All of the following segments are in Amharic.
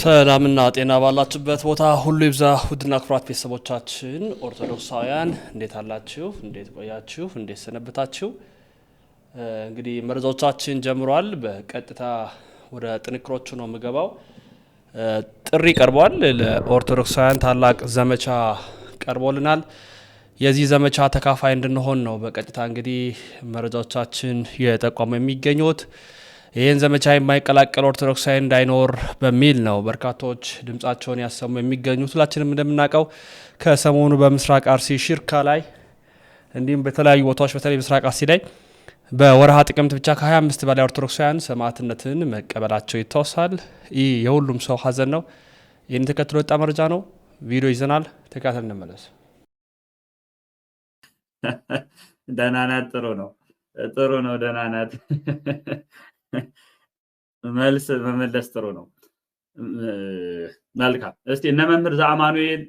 ሰላምና ጤና ባላችሁበት ቦታ ሁሉ ይብዛ። ውድና ክቡራት ቤተሰቦቻችን ኦርቶዶክሳውያን እንዴት አላችሁ? እንዴት ቆያችሁ? እንዴት ሰነበታችሁ? እንግዲህ መረጃዎቻችን ጀምሯል። በቀጥታ ወደ ጥንክሮቹ ነው የምገባው። ጥሪ ቀርቧል። ለኦርቶዶክሳውያን ታላቅ ዘመቻ ቀርቦልናል። የዚህ ዘመቻ ተካፋይ እንድንሆን ነው በቀጥታ እንግዲህ መረጃዎቻችን የጠቋሙ የሚገኙት። ይህን ዘመቻ የማይቀላቀል ኦርቶዶክሳዊ እንዳይኖር በሚል ነው በርካቶች ድምጻቸውን ያሰሙ የሚገኙት። ሁላችንም እንደምናውቀው ከሰሞኑ በምስራቅ አርሲ ሽርካ ላይ እንዲሁም በተለያዩ ቦታዎች በተለይ ምስራቅ አርሲ ላይ በወርሃ ጥቅምት ብቻ ከ25 በላይ ኦርቶዶክሳውያን ሰማዕትነትን መቀበላቸው ይታወሳል። ይህ የሁሉም ሰው ሀዘን ነው። ይህን ተከትሎ ወጣ መረጃ ነው። ቪዲዮ ይዘናል። ተከታተል እንመለስ። ደህና ናት። ጥሩ ነው። ደህና ናት። መልስ መመለስ ጥሩ ነው። መልካም። እስቲ እነ መምህር ዘአማኑኤል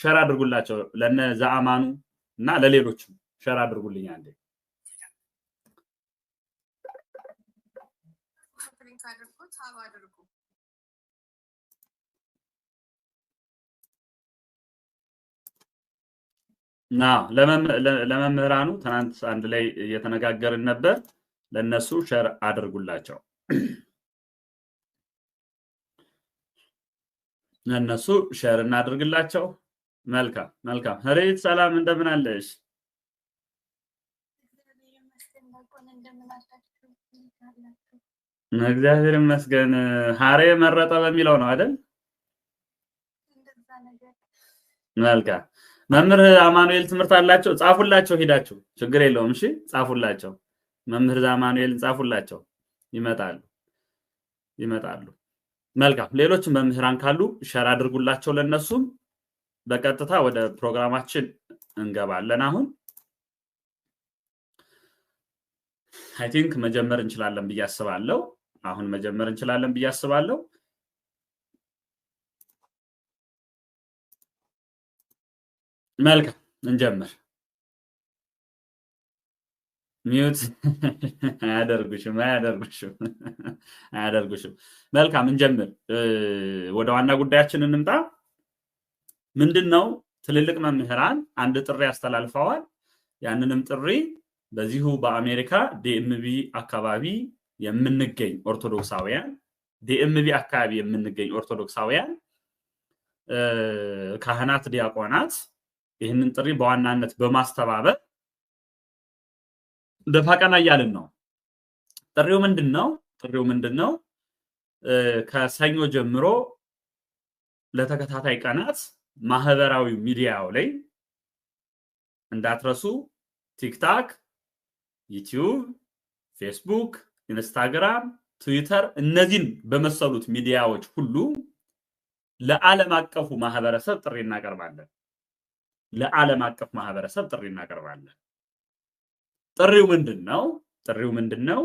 ሸር አድርጉላቸው፣ ለነ ዘአማኑ እና ለሌሎችም ሸር አድርጉልኝ አንዴ። ለመምህራኑ ትናንት አንድ ላይ እየተነጋገርን ነበር። ለነሱ ሸር አድርጉላቸው። ለነሱ ሸር እናድርግላቸው። መልካም። ሄሬት ሰላም፣ እንደምን አለሽ? እግዚአብሔር ይመስገን። ሀሬ መረጠ በሚለው ነው አይደል? መልካም። መምህር አማኑኤል ትምህርት አላቸው፣ ጻፉላቸው። ሄዳችሁ ችግር የለውም። እሺ ጻፉላቸው። መምህር ዘአማኑኤል ጻፉላቸው፣ ይመጣሉ። መልካም። ሌሎችም መምህራን ካሉ ሸር አድርጉላቸው ለነሱም። በቀጥታ ወደ ፕሮግራማችን እንገባለን። አሁን አይ ቲንክ መጀመር እንችላለን ብዬ አስባለሁ። መልካም፣ እንጀምር። ሚዩት አያደርጉሽም። መልካም፣ እንጀምር። ወደ ዋና ጉዳያችን እንምጣ። ምንድነው? ትልልቅ መምህራን አንድ ጥሪ አስተላልፈዋል። ያንንም ጥሪ በዚሁ በአሜሪካ ዲኤምቪ አካባቢ የምንገኝ ኦርቶዶክሳውያን ካህናት፣ ዲያቆናት ይህንን ጥሪ በዋናነት በማስተባበር ደፋ ቀና እያልን ነው። ጥሪው ምንድነው? ከሰኞ ጀምሮ ለተከታታይ ቀናት ማህበራዊ ሚዲያው ላይ እንዳትረሱ፣ ቲክታክ፣ ዩቲዩብ፣ ፌስቡክ፣ ኢንስታግራም፣ ትዊተር እነዚህን በመሰሉት ሚዲያዎች ሁሉ ለዓለም አቀፉ ማህበረሰብ ጥሪ እናቀርባለን። ጥሪው ምንድነው?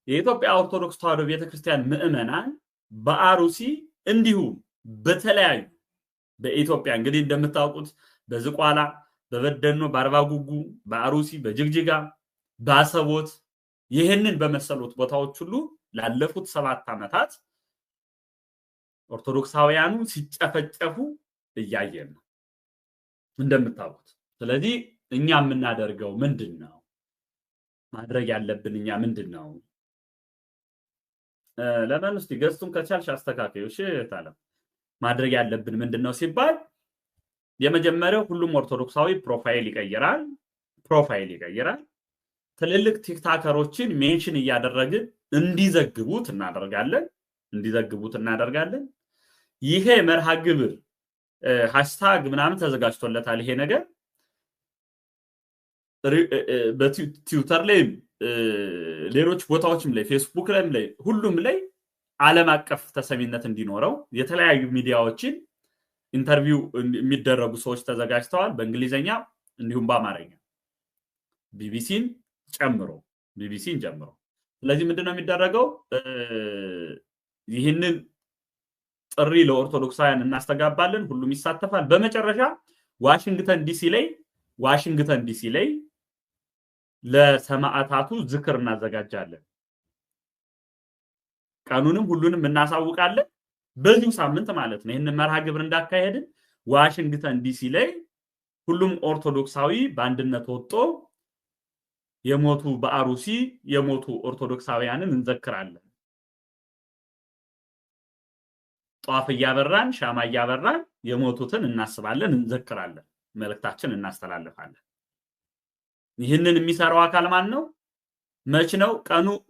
የኢትዮጵያ ኦርቶዶክስ ተዋሕዶ ቤተክርስቲያን ምዕመናን በአሩሲ እንዲሁም በተለያዩ በኢትዮጵያ እንግዲህ እንደምታውቁት በዝቋላ፣ በበደኖ፣ በአርባጉጉ፣ በአሩሲ፣ በጅግጅጋ፣ በአሰቦት ይህንን በመሰሉት ቦታዎች ሁሉ ላለፉት 7 ዓመታት ኦርቶዶክሳውያኑ ሲጨፈጨፉ እያየን ነው እንደምታውቁት። ስለዚህ እኛ የምናደርገው ምንድነው? ማድረግ ያለብን እኛ ምንድነው? ለምን እስቲ ገስቱን ከቻልሽ አስተካክዩ። እሺ ታለም ማድረግ ያለብን ምንድነው ሲባል የመጀመሪያው ሁሉም ኦርቶዶክሳዊ ፕሮፋይል ይቀይራል። ትልልቅ ቲክታከሮችን ሜንሽን እያደረግን እንዲዘግቡት እናደርጋለን። ይሄ መርሃ ግብር ሃሽታግ ምናምን ተዘጋጅቶለታል። ይሄ ነገር በትዊተር ላይ ሌሎች ቦታዎችም ላይ ፌስቡክ ላይ ሁሉም ላይ ዓለም አቀፍ ተሰሚነት እንዲኖረው የተለያዩ ሚዲያዎችን ኢንተርቪው የሚደረጉ ሰዎች ተዘጋጅተዋል፣ በእንግሊዘኛ እንዲሁም በአማርኛ ቢቢሲን ጨምሮ። ስለዚህ ምንድነው የሚደረገው? ይህንን ጥሪ ለኦርቶዶክሳውያን እናስተጋባለን፣ ሁሉም ይሳተፋል። በመጨረሻ ዋሽንግተን ዲሲ ላይ ለሰማዕታቱ ዝክር እናዘጋጃለን። ቀኑንም ሁሉንም እናሳውቃለን። በዚሁ ሳምንት ማለት ነው ይህንን መርሃ ግብር እንዳካሄድን ዋሽንግተን ዲሲ ላይ ሁሉም ኦርቶዶክሳዊ በአንድነት ወጥቶ የሞቱ በአሩሲ የሞቱ ኦርቶዶክሳውያንን እንዘክራለን። ጧፍ እያበራን ሻማ እያበራን የሞቱትን እናስባለን፣ እንዘክራለን፣ መልእክታችን እናስተላልፋለን። ይህንን የሚሰራው አካል ማን ነው? መች ነው?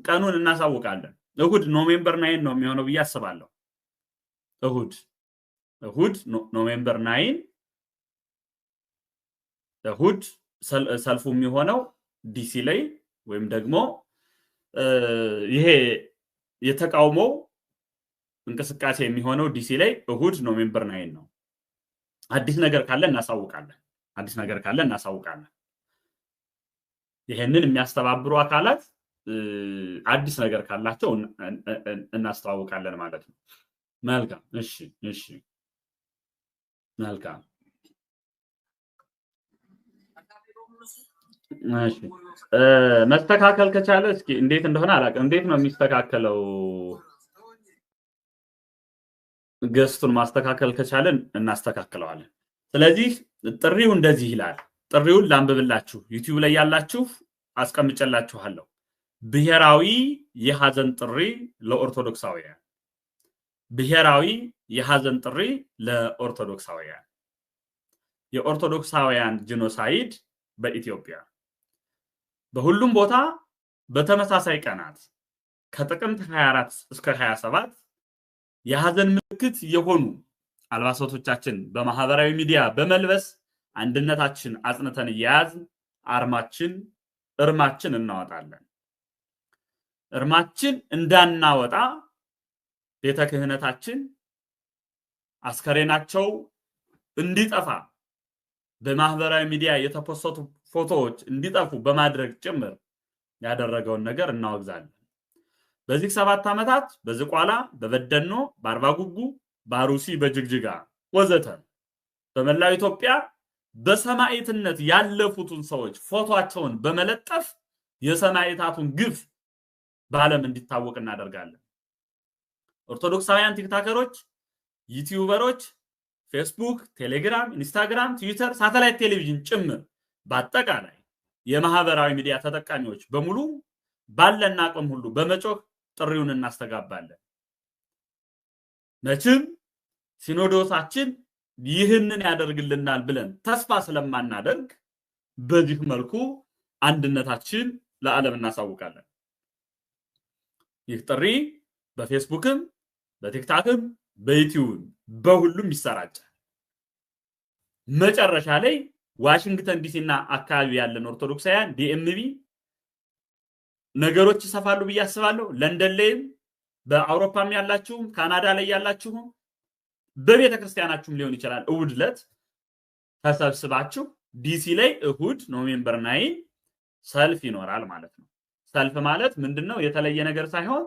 ቀኑን እናሳውቃለን። እሁድ ኖቬምበር 9 ነው የሚሆነው ብዬ አስባለሁ። እሁድ ኖቬምበር 9 እሁድ ሰልፉ የሚሆነው ዲሲ ላይ ወይም ደግሞ ይሄ የተቃውሞው እንቅስቃሴ የሚሆነው ዲሲ ላይ እሁድ ኖቬምበር 9 ነው። አዲስ ነገር ካለ እናሳውቃለን። ይሄንን የሚያስተባብሩ አካላት አዲስ ነገር ካላቸው እናስተዋውቃለን ማለት ነው። መልካም። እሺ መልካም። እሺ መስተካከል ከቻለ እስኪ እንዴት እንደሆነ አላውቅም። እንዴት ነው የሚስተካከለው? ገስቱን ማስተካከል ከቻለን እናስተካክለዋለን። ስለዚህ ጥሪው እንደዚህ ይላል። ጥሪውን ላንብብላችሁ። ዩቲዩብ ላይ ያላችሁ አስቀምጨላችኋለሁ። ብሔራዊ የሐዘን ጥሪ ለኦርቶዶክሳውያን። ብሔራዊ የሐዘን ጥሪ ለኦርቶዶክሳውያን። የኦርቶዶክሳውያን ጂኖሳይድ በኢትዮጵያ በሁሉም ቦታ በተመሳሳይ ቀናት ከጥቅምት 24 እስከ 27 የሐዘን ምልክት የሆኑ አልባሳቶቻችን በማህበራዊ ሚዲያ በመልበስ አንድነታችን አጽንተን እያያዝን እርማችን እናወጣለን። እርማችን እንዳናወጣ ቤተ ክህነታችን አስከሬናቸው እንዲጠፋ በማህበራዊ ሚዲያ የተፖሰቱ ፎቶዎች እንዲጠፉ በማድረግ ጭምር ያደረገውን ነገር እናወግዛለን። በዚህ 7 ዓመታት በዝቋላ፣ በበደኖ፣ በአርባ ጉጉ፣ በአሩሲ፣ በጅግጅጋ ወዘተ በመላው ኢትዮጵያ በሰማዕትነት ያለፉትን ሰዎች ፎቶአቸውን በመለጠፍ የሰማዕታቱን ግፍ በዓለም እንዲታወቅ እናደርጋለን። ኦርቶዶክሳውያን ቲክቶከሮች፣ ዩቲዩበሮች፣ ፌስቡክ፣ ቴሌግራም፣ ኢንስታግራም፣ ትዊተር፣ ሳተላይት ቴሌቪዥን ጭምር በአጠቃላይ የማህበራዊ ሚዲያ ተጠቃሚዎች በሙሉ ባለን አቅም ሁሉ በመጮህ ጥሪውን እናስተጋባለን። መቼም ሲኖዶሳችን ይህንን ያደርግልናል ብለን ተስፋ ስለማናደርግ በዚህ መልኩ አንድነታችን ለዓለም እናሳውቃለን። ይህ ጥሪ በፌስቡክም በቲክታክም በዩቲዩብም በሁሉም ይሰራጫል። መጨረሻ ላይ ዋሽንግተን ዲሲና አካባቢ ያለን ኦርቶዶክሳውያን ዲኤምቪ ነገሮች ይሰፋሉ ብዬ አስባለሁ። ለንደን ላይም በአውሮፓም ያላችሁም ካናዳ ላይ ያላችሁም በቤተ ክርስቲያናችሁም ሊሆን ይችላል እሁድ ዕለት ተሰብስባችሁ ዲሲ ላይ እሁድ ኖቬምበር 9 ሰልፍ ይኖራል ማለት ነው። ሰልፍ ማለት ምንድነው? የተለየ ነገር ሳይሆን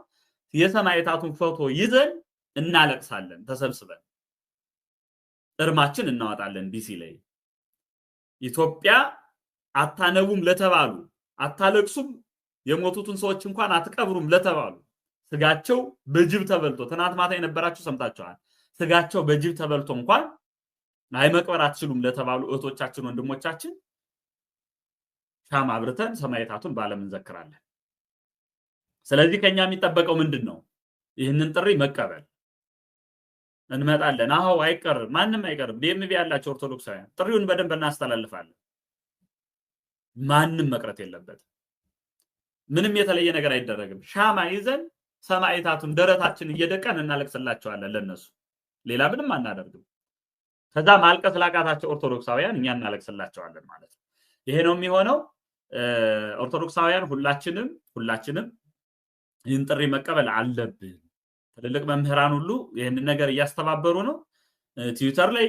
የሰማዕታቱን ፎቶ ይዘን እናለቅሳለን። ተሰብስበን እርማችን እናወጣለን። ዲሲ ላይ ኢትዮጵያ አታነቡም ለተባሉ አታለቅሱም የሞቱትን ሰዎች እንኳን አትቀብሩም ለተባሉ ስጋቸው በጅብ ተበልቶ ትናንት ማታ የነበራችሁ ሰምታችኋል። ስጋቸው በጅብ ተበልቶ እንኳን መቅበር አትችሉም ለተባሉ እህቶቻችን ወንድሞቻችን ሻማ አብርተን ሰማዕታቱን በዓለም እንዘክራለን። ስለዚህ ከኛ የሚጠበቀው ምንድነው? ይህንን ጥሪ መቀበል። እንመጣለን። አዎ አይቀርም፣ ማንም አይቀርም። ዲኤምቪ ያላችሁ ኦርቶዶክሳውያን ጥሪውን በደንብ እናስተላልፋለን። ማንም መቅረት የለበትም። ምንም የተለየ ነገር አይደረግም። ሻማ ይዘን ሰማዕታቱን ደረታችን እየደቀን እናለቅስላቸዋለን ለነሱ። ሌላ ምንም አናደርግም። ከዛ ማልቀስ ላቃታቸው ኦርቶዶክሳውያን እኛ እናለቅስላቸዋለን ማለት ነው። ይሄ ነው የሚሆነው። ኦርቶዶክሳውያን ሁላችንም ይህን ጥሪ መቀበል አለብን። ትልልቅ መምህራን ሁሉ ይህንን ነገር እያስተባበሩ ነው። ትዊተር ላይ፣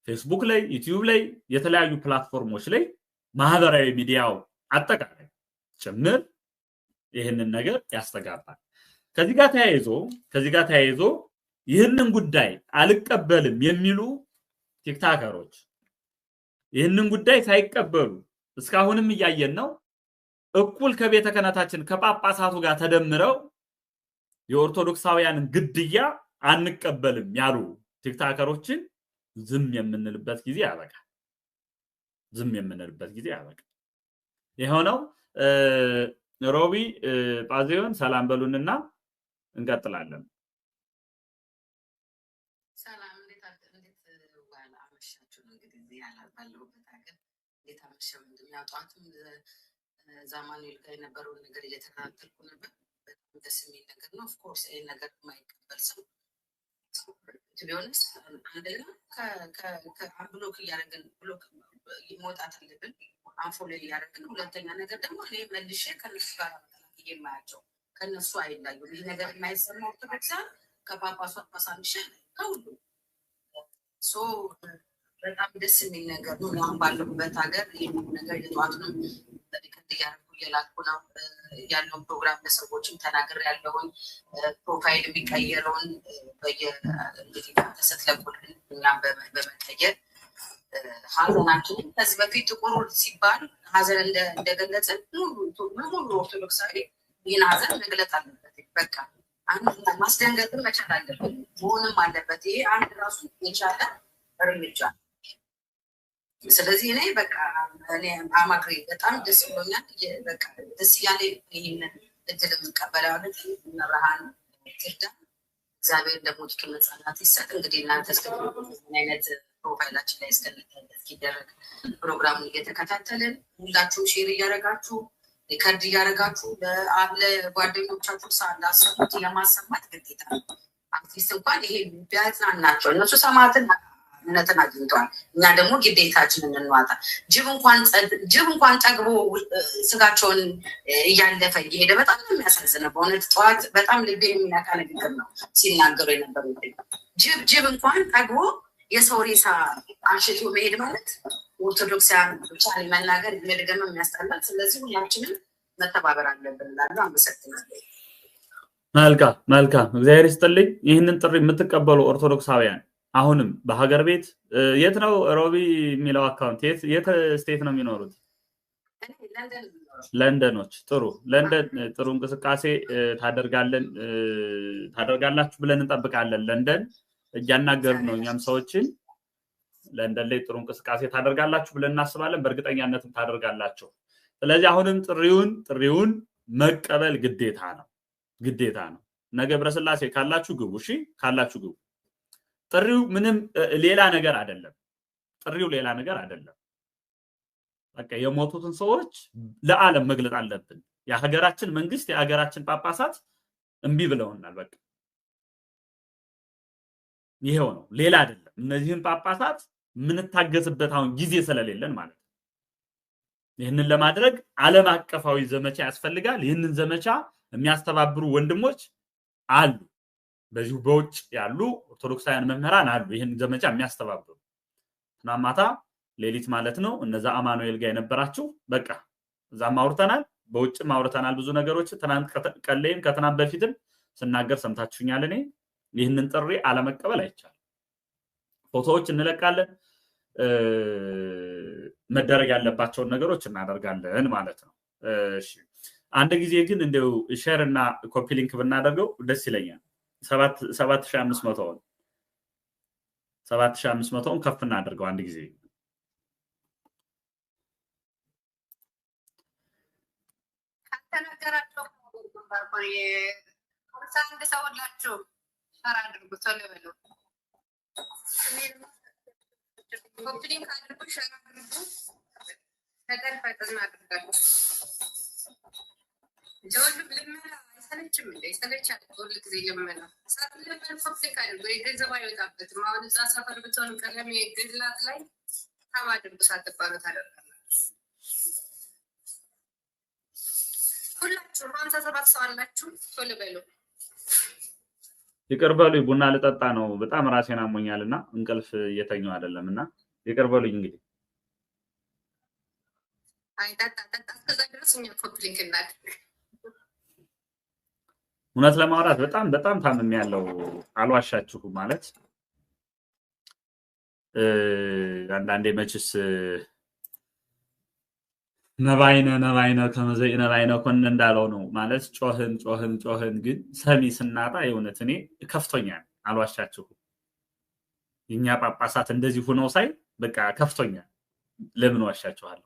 ፌስቡክ ላይ፣ ዩቲዩብ ላይ የተለያዩ ፕላትፎርሞች ላይ ማህበራዊ ሚዲያው አጠቃላይ ጭምር ይህንን ነገር ያስተጋባል። ከዚህ ጋር ተያይዞ ይህንን ጉዳይ አልቀበልም የሚሉ ቲክቶከሮች ይህንን ጉዳይ ሳይቀበሉ እስካሁንም እያየን ነው። እኩል ከቤተ ክህነታችን ከጳጳሳቱ ጋር ተደምረው የኦርቶዶክሳውያንን ግድያ አንቀበልም ያሉ ቲክታከሮችን ዝም የምንልበት ጊዜ ያበቃል። ዝም የምንልበት ጊዜ ያበቃል። የሆነው ሮቢ ጳዚዮን ሰላም በሉንና እንቀጥላለን። ሰላም እንዴት ዋላ አመሻችሁ። እንግዲህ ያላባለሁበት ሀገር እንዴት አመሻው እንደሚያውጣቱም ዛማኑኤል ጋር የነበረውን ነገር እየተከታተልኩ ነበር። በጣም ደስ የሚል ነገር ነው። ኦፍኮርስ ይህን ነገር የማይቀበል ሰው ቢሆንስ አንደኛ ብሎክ እያደረግን ብሎክ መውጣት አለብን፣ አንፎሎ እያደረግን። ሁለተኛ ነገር ደግሞ እኔ መልሼ ከነሱ ጋር መጠላቅ የማያቸው ከነሱ አይላዩም። ይህ ነገር የማይሰማ ኦርቶዶክሳ ከጳጳሱ አሳንሸ ከሁሉ በጣም ደስ የሚል ነገር ነው። አሁን ባለሁበት ሀገር ይህ ነገር የጠዋቱንም ሪከርድ እያደረጉ እየላኩ ነው ያለውን ፕሮግራም ለሰዎችም ተናግር ያለውን ፕሮፋይል የሚቀየረውን እንግዲህ ተሰትለቁልን እኛም በመቀየር ሀዘናችንን ከዚህ በፊት ጥቁር ሲባል ሀዘን እንደገለጽን ሙሉ ኦርቶዶክሳዊ ይህን ሀዘን መግለጥ አለበት። በቃ ማስደንገጥን መቻል አለበት መሆንም አለበት። ይሄ አንድ ራሱ የቻለ እርምጃ። ስለዚህ እኔ በቃ እኔ አማክሬ በጣም ደስ ብሎኛል። በቃ ደስ እያለ ይህንን እድል የምቀበለው መብርሃን ትርዳ፣ እግዚአብሔር ደግሞ ጥቂት መጽናናት ይሰጥ። እንግዲህ እናንተ ምን አይነት ፕሮፋይላችን ላይ እስኪደረግ ፕሮግራሙን እየተከታተልን ሁላችሁም ሼር እያደረጋችሁ ሪከርድ እያደረጋችሁ ለጓደኞቻችሁ ላሰሙት ለማሰማት ግዴታ ነው። አትሊስት እንኳን ይሄ ቢያጽናናቸው እነሱ ሰማዕትነትን አግኝተዋል። እኛ ደግሞ ግዴታችንን እንዋጣ። ጅብ እንኳን ጠግቦ ስጋቸውን እያለፈ እየሄደ በጣም ነው የሚያሳዝነው። በእውነት ጠዋት በጣም ልቤ የሚነካ ንግግር ነው ሲናገሩ የነበሩ። ጅብ እንኳን ጠግቦ የሰው ሬሳ አሽቶ መሄድ ማለት ኦርቶዶክሳውያን ብቻ መናገር መድገም የሚያስጠላል። ስለዚህ ሁላችንም መተባበር አለብን እላለሁ። አመሰግናለሁ። መልካም እግዚአብሔር ይስጥልኝ። ይህንን ጥሪ የምትቀበሉ ኦርቶዶክሳውያን አሁንም በሀገር ቤት የት ነው ሮቢ የሚለው አካውንት የት ስቴት ነው የሚኖሩት? ለንደኖች። ጥሩ ለንደን ጥሩ እንቅስቃሴ ታደርጋላችሁ ብለን እንጠብቃለን። ለንደን እያናገርን ነው እኛም ሰዎችን ለንደን ላይ ጥሩ እንቅስቃሴ ታደርጋላችሁ ብለን እናስባለን። በእርግጠኛነትም ታደርጋላችሁ። ስለዚህ አሁንም ጥሪውን መቀበል ግዴታ ነው። ነገ ብረስላሴ ካላችሁ ግቡ። እሺ ካላችሁ ግቡ። ጥሪው ምንም ሌላ ነገር አይደለም። በቃ የሞቱትን ሰዎች ለዓለም መግለጥ አለብን። የሀገራችን መንግስት የሀገራችን ጳጳሳት እምቢ ብለውናል። በቃ ይሄው ነው፣ ሌላ አይደለም። እነዚህን ጳጳሳት ምንታገስበት አሁን ጊዜ ስለሌለን ማለት ነው። ይህንን ለማድረግ ዓለም አቀፋዊ ዘመቻ ያስፈልጋል። ይህንን ዘመቻ የሚያስተባብሩ ወንድሞች አሉ፣ በዚሁ በውጭ ያሉ ኦርቶዶክሳውያን መምህራን አሉ፣ ይህን ዘመቻ የሚያስተባብሩ። ትናማታ ሌሊት ማለት ነው እነዛ አማኑኤል ጋር የነበራችሁ በቃ እዛም አውርተናል፣ በውጭም አውርተናል ብዙ ነገሮች። ትናንት ቀለይም ከትናንት በፊትም ስናገር ሰምታችሁኛል። እኔ ይህንን ጥሪ አለመቀበል አይቻልም። ፎቶዎች እንለቃለን፣ መደረግ ያለባቸውን ነገሮች እናደርጋለን ማለት ነው። እሺ አንድ ጊዜ ግን እንደው ሼር እና ኮፒ ሊንክ ብናደርገው ደስ ይለኛል። 7500ን ከፍ እናደርገው አንድ ጊዜ። ተነገራቸው አንድ ሰው ሁላችሁ ሸር አድርጉ፣ ቶሎ በሉ። ኮፒ ሊንክ አድርጉ፣ ሸር አድርጉ፣ ፈጠን አድርጋችሁ። ሁሉም ልመና አይሰለችም እንደ ይሰለቻል። ሁሉ ጊዜ ልመና ሳትለመን ኮፒ ሊንክ አድርጉ። የገንዘብ አይወጣበትም። አሁን እዛ ሰፈር ብትሆን ቀለም የግላት ላይ ታባ አድርጉ፣ ሳትባሉ ታደርጋላችሁ። ሁላችሁም 57 ሰው አላችሁ፣ ቶሎ በሉ። ይቅር በሉኝ፣ ቡና ልጠጣ ነው። በጣም ራሴን አሞኛልና እንቅልፍ እየተኛው አይደለምና ይቅር በሉኝ። እንግዲህ አይ ጠጣ እስከዛ ድረስ እኛ ኮፒ ሊንክ እናድርግ። እውነት ለማውራት በጣም ታምሜያለሁ፣ አልዋሻችሁ። ማለት አንዳንዴ መችስ ነባይነ ከመዘይነ ኮን እንዳለው ነው ማለት ጮህን ግን ሰሚ ስናጣ የእውነት እኔ ከፍቶኛል፣ አልዋሻችሁም የኛ ጳጳሳት እንደዚህ ሆነው ሳይ በቃ ከፍቶኛል ለምን ዋሻችኋለሁ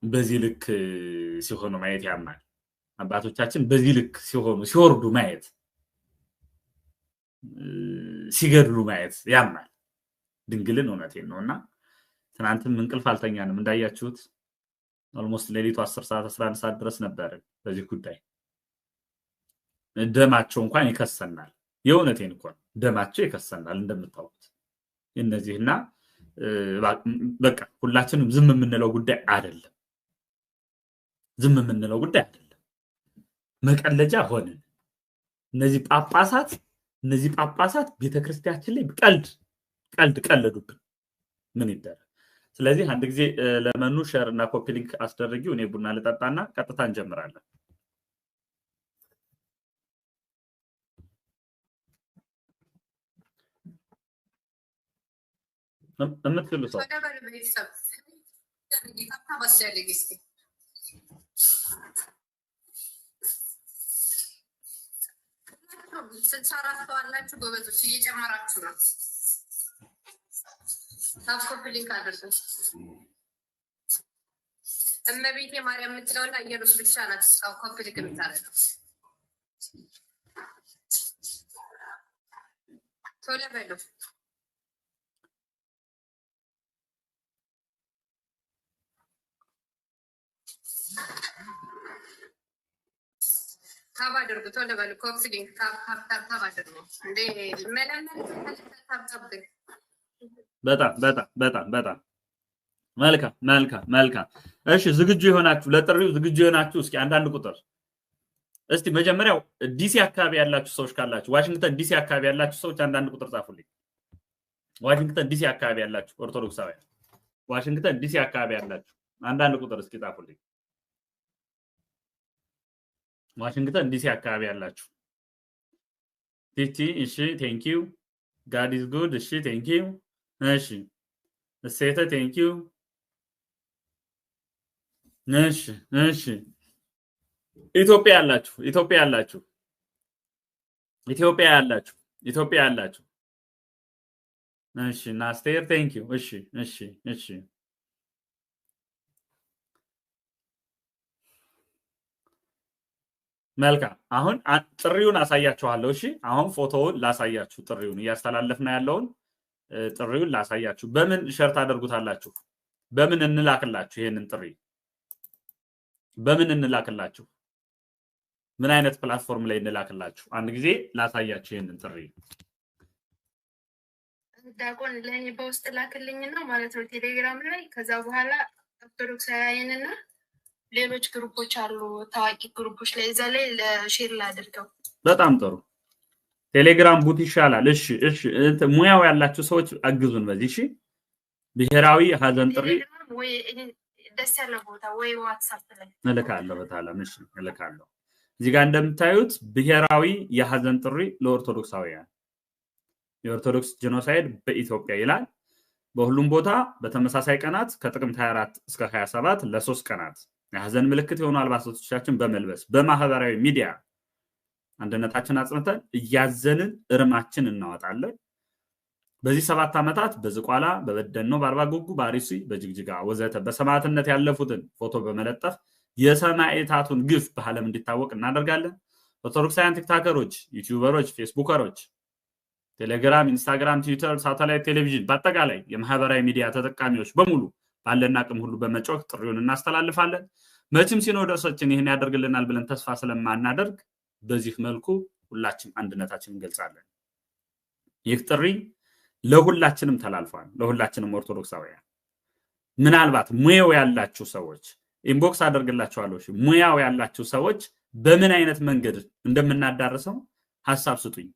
በዚህ ልክ ሲሆኑ ማየት ያማል አባቶቻችን በዚህ ልክ ሲሆኑ ሲወርዱ ማየት ሲገድሉ ማየት ያማል ድንግልን እውነቴን ነውና ትናንትም እንቅልፍ አልተኛንም እንዳያችሁት almost ሌሊቱ 10 ሰዓት 11 ሰዓት ድረስ ነበር በዚህ ጉዳይ ደማቸው እንኳን ይከሰናል የእውነቴን እንኳን ደማቸው ይከሰናል እንደምታውቁት እነዚህና በቃ ሁላችንም ዝም የምንለው ጉዳይ አይደለም ዝም የምንለው ጉዳይ አይደለም መቀለጃ ሆነን እነዚህ ጳጳሳት ቤተክርስቲያናችን ላይ ቀልዱብን ምን ይደረግ ስለዚህ አንድ ጊዜ ለመኑ ሼር እና ኮፒ ሊንክ አስደርጊው እኔ ቡና ልጠጣና ቀጥታ እንጀምራለን እምትሉ ሰው ስንሰራስተዋላችሁ ጎበዞች እየጨመራችሁ ነው ታኮፕ ሊንክ አድርጉ እመቤቴ ማርያም የምትለውና ኢየሩስ ብቻ ናት ኮፒ ሊንክ የምታደርገው ቶሎ በሉ ታባ አድርጉ ቶሎ በሉ ኮፒ ሊንክ ታባ አድርጉ እንዴ መለመን ታብታብ በጣም መልካም እሺ ዝግጁ ይሆናችሁ ለጥሪው ዝግጁ ይሆናችሁ እስኪ አንዳንድ ቁጥር እስቲ መጀመሪያው ዲሲ አካባቢ ያላችሁ ሰዎች ካላችሁ ዋሽንግተን ዲሲ አካባቢ ያላችሁ ሰዎች አንዳንድ ቁጥር ጻፉልኝ ዋሽንግተን ዲሲ አካባቢ ያላችሁ ኦርቶዶክሳውያን ዋሽንግተን ዲሲ አካባቢ ያላችሁ አንዳንድ ቁጥር እስኪ ጻፉልኝ ዋሽንግተን ዲሲ አካባቢ ያላችሁ ቲቲ እሺ ቴንክ ዩ God is good እሺ ቴንክ ዩ እሺ እሴተ ቴንክ ዩ እሺ ኢትዮጵያ ያላችሁ እሺ ናስቴር ቴንክ ዩ እሺ መልካም አሁን ጥሪውን አሳያችኋለሁ እሺ አሁን ፎቶውን ላሳያችሁ ጥሪውን ያስተላለፍና ያለውን ጥሪውን ላሳያችሁ በምን ሸርት አድርጉታላችሁ በምን እንላክላችሁ ይሄንን ጥሪ በምን እንላክላችሁ ምን አይነት ፕላትፎርም ላይ እንላክላችሁ አንድ ጊዜ ላሳያችሁ ይሄንን ጥሪ ዳቆን ለኔ በውስጥ ላክልኝና ማለት ነው ቴሌግራም ላይ ከዛ በኋላ ኦርቶዶክሳውያንና ሌሎች ግሩፖች አሉ ታዋቂ ግሩፖች ላይ እዛ ላይ ሼር ላድርገው በጣም ጥሩ ቴሌግራም ቡት ይሻላል እሺ ሙያው ያላችሁ ሰዎች አግዙን በዚህ እሺ ብሔራዊ ሀዘን ጥሪ ወይ ደስ ያለ ቦታ ወይ ዋትስአፕ ላይ እልካለሁ በታላም እሺ እልካለሁ እዚህ ጋር እንደምታዩት ብሔራዊ የሀዘን ጥሪ ለኦርቶዶክሳውያን የኦርቶዶክስ ጄኖሳይድ በኢትዮጵያ ይላል በሁሉም ቦታ በተመሳሳይ ቀናት ከጥቅምት 24 እስከ 27 ለ3 ቀናት የሀዘን ምልክት የሆኑ አልባሳቶቻችን በመልበስ በማህበራዊ ሚዲያ አንድነታችን አጽንተን እያዘንን እርማችን እናወጣለን በዚህ 7 አመታት በዝቋላ በበደኖ በአርባጉጉ በአሪሲ በጅግጅጋ ወዘተ በሰማዕትነት ያለፉትን ፎቶ በመለጠፍ የሰማዕታቱን ግፍ በዓለም እንዲታወቅ እናደርጋለን ኦርቶዶክሳውያን ቲክቶከሮች ዩቲዩበሮች ፌስቡከሮች ቴሌግራም ኢንስታግራም ትዊተር ሳተላይት ቴሌቪዥን በአጠቃላይ የማህበራዊ ሚዲያ ተጠቃሚዎች በሙሉ ባለና አቅም ሁሉ በመጮህ ጥሪውን እናስተላልፋለን መቼም ሲኖዶሳችን ይሄን ያደርግልናል ብለን ተስፋ ስለማናደርግ በዚህ መልኩ ሁላችን አንድነታችንን እንገልጻለን ይህ ጥሪ ለሁላችንም ተላልፏል ለሁላችንም ኦርቶዶክሳውያን ምናልባት ሙያው ያላችሁ ሰዎች ኢንቦክስ አደርግላችኋለሁ እሺ ሙያው ያላችሁ ሰዎች በምን አይነት መንገድ እንደምናዳርሰው ሐሳብ ስጡኝ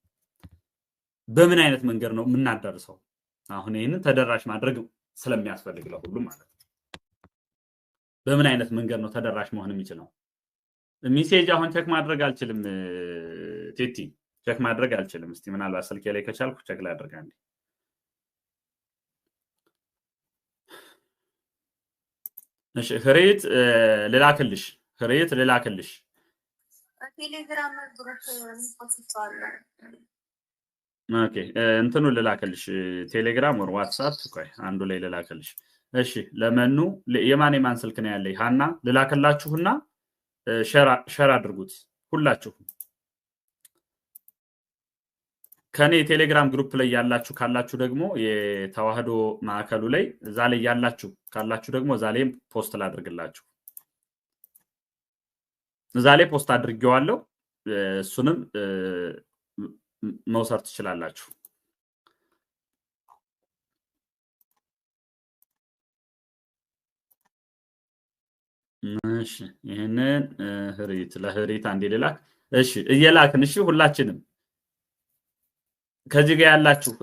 በምን አይነት መንገድ ነው የምናዳርሰው አሁን ይሄንን ተደራሽ ማድረግ ስለሚያስፈልግ ለሁሉ ማለት በምን አይነት መንገድ ነው ተደራሽ መሆን የሚችለው ሜሴጅ አሁን ቼክ ማድረግ አልችልም ቲቲ ቼክ ማድረግ አልችልም እስቲ ምናልባት ስልኬ ላይ ከቻልኩ ቼክ ላድርግ አንዴ እሺ ህሬት ልላክልሽ ቴሌግራም ግሩፕ ፖስቷል ኦኬ እንትኑ ልላከልሽ ቴሌግራም ወር ዋትስአፕ ቆይ አንዱ ላይ ልላከልሽ እሺ ለመኑ የማን ስልክ ነው ያለኝ ሃና ልላከላችሁና ሼር አድርጉት ሁላችሁ ከኔ ቴሌግራም ግሩፕ ላይ ያላችሁ ካላችሁ ደግሞ የተዋህዶ ማዕከሉ ላይ እዛ ላይ ያላችሁ ካላችሁ ደግሞ እዛ ላይ ፖስት ላድርግላችሁ እዛ ላይ ፖስት አድርጌዋለሁ እሱንም መውሰድ ትችላላችሁ እሺ ይሄንን ህሪት ለህሪት አንዴ ልላክ እሺ እየላክን እሺ ሁላችንም ከዚህ ጋር ያላችሁ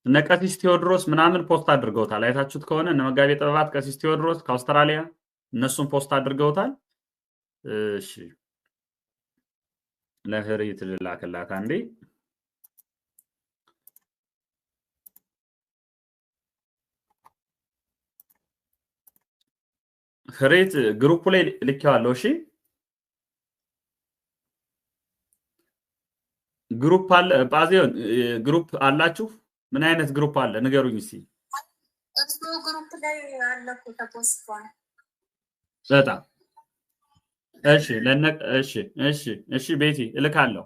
ነቀሲስ ቴዎድሮስ ምናምን ፖስት አድርገውታል አይታችሁት ከሆነ ነመጋቤ ጥበባት ቀሲስ ቴዎድሮስ ከአውስትራሊያ እነሱን ፖስት አድርገውታል እሺ ለህሪት ልላክላት አንዴ ህሪት ግሩፕ ላይ ልኬዋለሁ እሺ ግሩፕ አለ ባዚዮን ግሩፕ አላችሁ ምን አይነት ግሩፕ አለ ንገሩኝ እስቲ እሱ ግሩፕ ላይ አለኩ ተፖስቷል በጣም እሺ እሺ ቤቲ እልካለሁ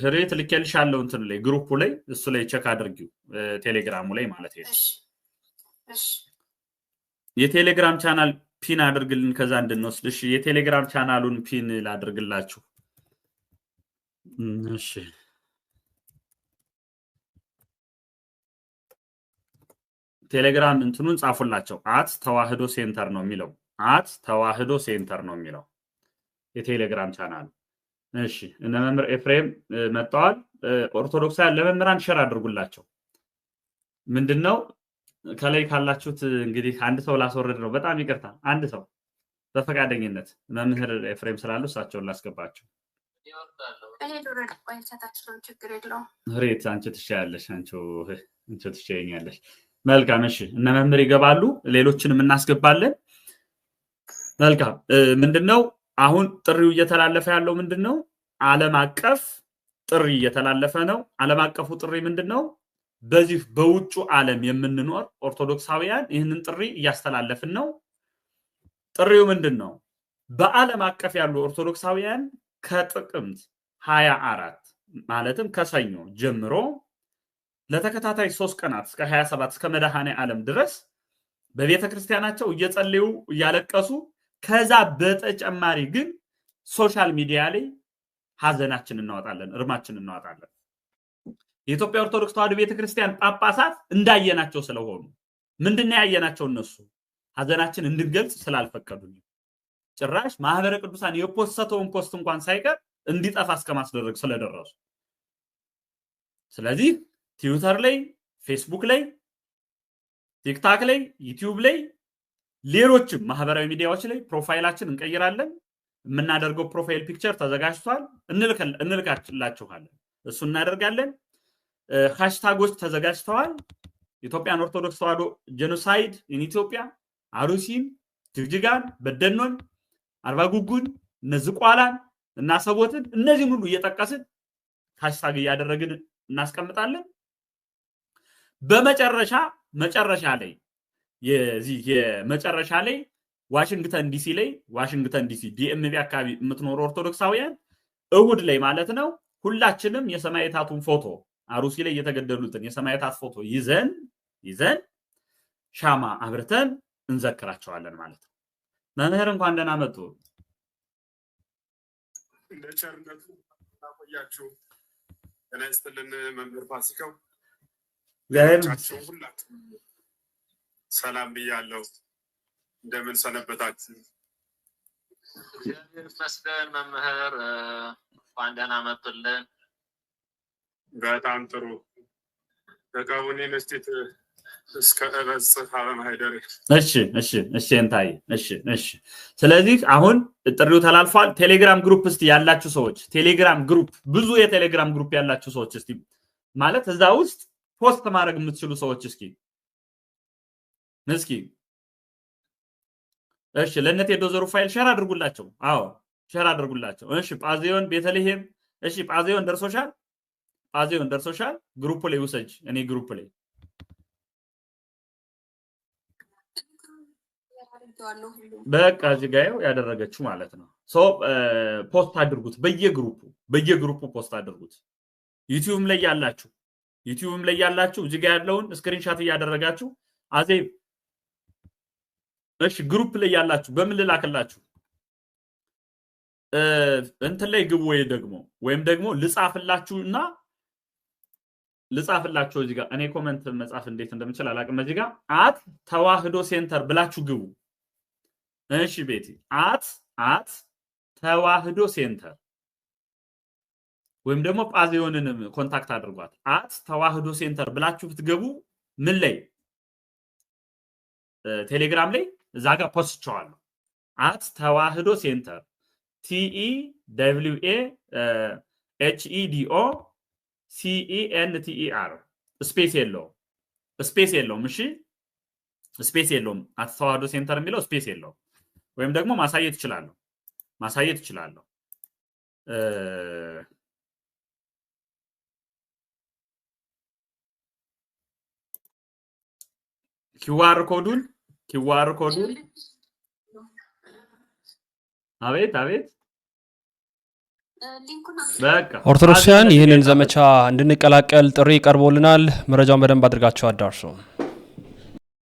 ህሪት ልኬልሻለሁ እንትን ላይ ግሩፕ ላይ እሱ ላይ ቼክ አድርጊው ቴሌግራሙ ላይ ማለት ነው እሺ የቴሌግራም ቻናል ፒን አድርግልን ከዛ እንድንወስድ እሺ የቴሌግራም ቻናሉን ፒን ላድርግላችሁ እሺ ቴሌግራም እንትኑን ጻፉላቸው @ተዋህዶ ሴንተር ነው የሚለው @ተዋህዶ ሴንተር ነው የሚለው የቴሌግራም ቻናል እሺ እነ መምህር ኤፍሬም መጣዋል ኦርቶዶክሳውያን ለመምህራን ሼር አድርጉላቸው ምንድነው ከላይ ካላችሁት እንግዲህ አንድ ሰው ላስወርድ ነው በጣም ይቅርታ አንድ ሰው በፈቃደኝነት መምህር ኤፍሬም ስላሉ እሳቸውን ላስገባቸው እኔ ዶረድ ቆይታታችሁ ችግር የለውም ህሪት አንቺ ትሻያለሽ አንቺ ትሻያኛለሽ መልካም እሺ እነ መምህር ይገባሉ ሌሎችንም እናስገባለን መልካም ምንድነው አሁን ጥሪው እየተላለፈ ያለው ምንድነው ዓለም አቀፍ ጥሪ እየተላለፈ ነው ዓለም አቀፉ ጥሪ ምንድነው በዚህ በውጩ ዓለም የምንኖር ኦርቶዶክሳውያን ይህንን ጥሪ እያስተላለፍን ነው ጥሪው ምንድነው በዓለም አቀፍ ያሉ ኦርቶዶክሳውያን ከጥቅምት 24 ማለትም ከሰኞ ጀምሮ ለተከታታይ 3 ቀናት እስከ 27 እስከ መድኃኔ ዓለም ድረስ በቤተክርስቲያናቸው እየጸለዩ እያለቀሱ ከዛ በተጨማሪ ግን ሶሻል ሚዲያ ላይ ሀዘናችንን እናወጣለን እርማችንን እናወጣለን የኢትዮጵያ ኦርቶዶክስ ተዋሕዶ ቤተክርስቲያን ጳጳሳት እንዳየናቸው ስለሆኑ ምንድነው ያየናቸው እነሱ ሀዘናችን እንድንገልጽ ስላልፈቀዱልን ጭራሽ ማህበረ ቅዱሳን የፖስተውን ፖስት እንኳን ሳይቀር እንዲጠፋ እስከማስደረግ ስለደረሱ ስለዚህ ትዊተር ላይ ፌስቡክ ላይ ቲክታክ ላይ ዩቲዩብ ላይ ሌሎችም ማህበራዊ ሚዲያዎች ላይ ፕሮፋይላችን እንቀይራለን የምናደርገው ፕሮፋይል ፒክቸር ተዘጋጅቷል እንልካችላችኋለን እሱ እናደርጋለን ሃሽታጎች ተዘጋጅተዋል ኢትዮጵያን ኦርቶዶክስ ተዋሕዶ ጄኖሳይድ ኢን ኢትዮጵያ አሩሲን ጅግጅጋን በደኖን አርባጉጉን ነዝቋላን እና ሰቦትን እነዚህ ሁሉ እየተጠቀስን ሃሽታግ ያደረግን እናስቀምጣለን በመጨረሻ ላይ የመጨረሻ ላይ ዋሽንግተን ዲሲ ዲኤምቪ አካባቢ የምትኖሩ ኦርቶዶክሳውያን እሁድ ላይ ማለት ነው ሁላችንም የሰማዕታቱን ፎቶ አሩሲ ላይ የተገደሉትን የሰማዕታት ፎቶ ይዘን ሻማ አብርተን እንዘክራቸዋለን ማለት ነው መምህር እንኳን ደህና መጡ ለቸርነቱ ታቆያችሁ ለነስተልን መምህር ፋሲካው ለቻቸው ሁላችሁ ሰላም ብያለሁ እንደምን ሰነበታችሁ እግዚአብሔር ይመስገን መምህር እንኳን ደህና መጡልን በጣም ጥሩ ተቃውኒ ኢንስቲትዩት እስከ እበጽሕ ሀበ ማኅደሬ። እሺ እንታይ እሺ። ስለዚህ አሁን ጥሪው ተላልፏል። ቴሌግራም ግሩፕ እስቲ ያላችሁ ሰዎች ቴሌግራም ግሩፕ ብዙ የቴሌግራም ግሩፕ ያላችሁ ሰዎች እስቲ ማለት እዛ ውስጥ ፖስት ማድረግ የምትችሉ ሰዎች እስኪ እሺ ለነቴ ዶዘሩ ፋይል ሼር አድርጉላቸው። አዎ ሼር አድርጉላቸው። እሺ ጳዚዮን ቤተልሔም እሺ ጳዚዮን ደርሶሻል ግሩፕ ላይ ውሰጅ። እኔ ግሩፕ ላይ በቃ እዚህ ጋር ያደረገችው ማለት ነው። ፖስት አድርጉት በየግሩፑ ፖስት አድርጉት። ዩቲዩብም ላይ ያላችሁ እዚህ ጋር ያለውን ስክሪንሻት እያደረጋችሁ አዜብ እሺ ግሩፕ ላይ ያላችሁ በምን ልላክላችሁ? እንትን ላይ ግቡ ወይም ደግሞ ልጻፍላችሁና እዚህ ጋር እኔ ኮሜንት መጻፍ እንዴት እንደምችል አላውቅም። እዚህ ጋር @ተዋህዶ ሴንተር ብላችሁ ግቡ። እሺ ቤቲ @ተዋህዶ ሴንተር ወይም ደግሞ ጳዚዮንንም ኮንታክት አድርጓት። @ተዋህዶ ሴንተር ብላችሁ ብትገቡ ምን ላይ ቴሌግራም ላይ እዛ ጋር ፖስትቸዋለሁ። @ተዋህዶ ሴንተር TEWAHEDOCENTER ስፔስ የለውም። እሺ ስፔስ የለውም። @ተዋህዶ ሴንተር የሚለው ስፔስ የለውም። ወይም ደግሞ ማሳየት እችላለሁ። ኪዋር ኮዱን አቤት በቃ ኦርቶዶክሳውያን ይህንን ዘመቻ እንድንቀላቀል ጥሪ ቀርቦልናል። መረጃውን በደንብ አድርጋችሁ አዳርሱ።